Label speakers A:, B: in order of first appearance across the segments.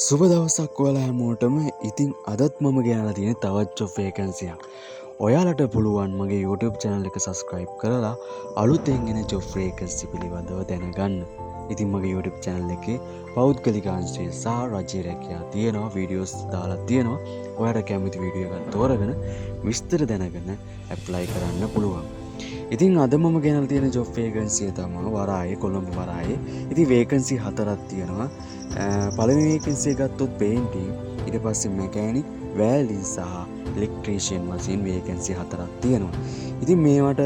A: සුබ දවසක් ඔයාලා හැමෝටම. ඉතින් අදත් මම ගෙනලා තියෙන තවත් ජොබ් වේකන්සි එකක්. ඔයාලට පුළුවන් මගේ YouTube channel එක subscribe කරලා අලුතෙන් එන ජොබ් වේකන්සි පිළිබඳව දැනගන්න. ඉතින් මගේ YouTube channel එකේ පෞද්ගලික අංශය සහ රජයේ රැකියාව තියෙනවා, වීඩියෝස් දාලා තියෙනවා. ඔයාලට කැමති වීඩියෝ එකක් තෝරගෙන විස්තර දැනගෙන apply කරන්න පුළුවන්. ඉතින් අද මම ගෙනල්ලා තියෙන ජොබ් වේකන්සි එක තමයි වරායේ, කොළඹ වරායේ. ඉතින් වේකන්සි 4ක් තියෙනවා. පළවෙනි වේකන්සි එක ගත්තොත් පේන්ටිං, ඊට පස්සේ මෙකැනික්, වැල්ඩින් සහ ඉලෙක්ට්‍රීෂියන් වශයෙන් වේකන්සි 4ක් තියෙනවා. ඉතින් මේවට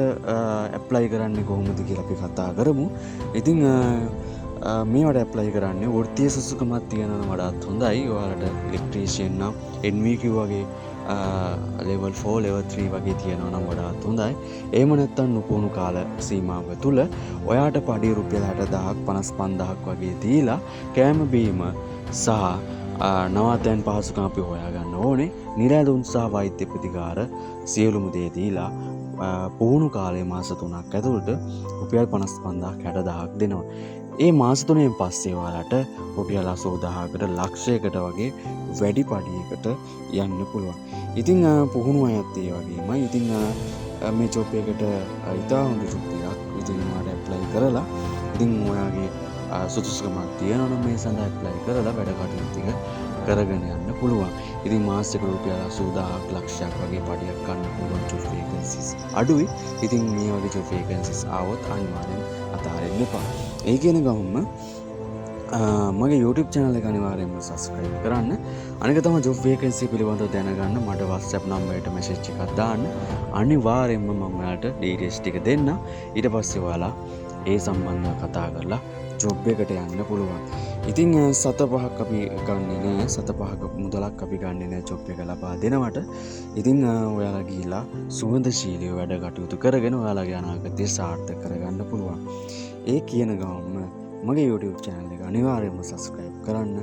A: ඇප්ලයි කරන්නේ කොහොමද කියලා අපි කතා කරමු. ඉතින් මේවට ඇප්ලයි කරන්නේ වෘත්තීය සුසුකමක් තියෙනවා වඩාත් හොඳයි. ඔයාලට ඉලෙක්ට්‍රීෂියන් නම් NVQ වගේ level 4 level 3 වගේ තියෙනවා නම් වඩාත් හොඳයි. එහෙම නැත්නම් නුපුහුණු කාල සීමාව තුළ ඔයාට පඩි රුපියල් 60000ක් 55000ක් වගේ දීලා කෑම බීම සහ නවාතැන් පහසුකම් අපි හොයාගන්න ඕනේ. නිරැඳුම් සහ වෛද්‍ය ප්‍රතිකාර සියලුම දේ දීලා පුහුණු කාලයේ මාස 3ක් ඇතුළත රුපියල් 55000ක් 60000ක් දෙනවා. ඒ මාස 3න් පස්සේ ඔයාලට රුපියල් 80000කට ලක්ෂයකට වගේ වැඩි පඩියකට යන්න පුළුවන්. ඉතින් පුහුණු අයත් ඒ වගේමයි. ඉතින් මේ ජොබ් එකට ඉතා හොඳ ජොබ් එකක්. ඉතින් ඔයාලා ඇප්ලයි කරලා ඉතින් ඔයාගේ සුදුසුකමක් තියෙනවා නම් මේ සඳහා ඇප්ලයි කරලා වැඩ කටයුතු ටික කරගෙන යන්න පුළුවන්. ඉතින් මාසෙක රුපියල් 80000ක් ලක්ෂයක් වගේ පඩියක් ගන්න පුළුවන් ජොබ් වේකන්සිස් අඩුයි. ඉතින් මේ වගේ ජොබ් වේකන්සිස් ආවොත් අනිවාර්යෙන් අතාරින්න එපා. ඒ කියන ගමන්ම මගේ YouTube channel එක අනිවාර්යෙන්ම subscribe කරන්න. අනික තමයි ජොබ් වේකන්සි පිළිබඳව දැනගන්න මට WhatsApp නම්බරයට message එකක් දාන්න. අනිවාර්යෙන්ම මම ඔයාලට details ටික දෙන්න. ඊට පස්සේ ඔයාලා ඒ සම්බන්ධව කතා කරලා ජොබ් එකට යන්න පුළුවන්. ඉතින් 7-5ක් අපි ගන්නෙ නෑ. 7-5ක මුදලක් අපි ගන්නෙ නෑ ජොබ් එක ලබා දෙනවට. ඉතින් ඔයාලා ගිහිලා සුවඳශීලීව වැඩ කටයුතු කරගෙන ඔයාලගේ අනාගතය සාර්ථක කරගන්න පුළුවන්. ඒ කියන ගමන්ම මගේ YouTube channel එක අනිවාර්යෙන්ම subscribe කරන්න.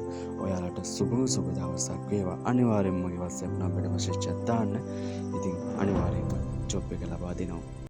A: ඔයාලට සුබ දවසක් වේවා. අනිවාර්යෙන්ම මගේ WhatsApp නම්බරයට message එකක් දාන්න. ඉතින් අනිවාර්යෙන්ම ජොබ් එක ලබා දෙනවා.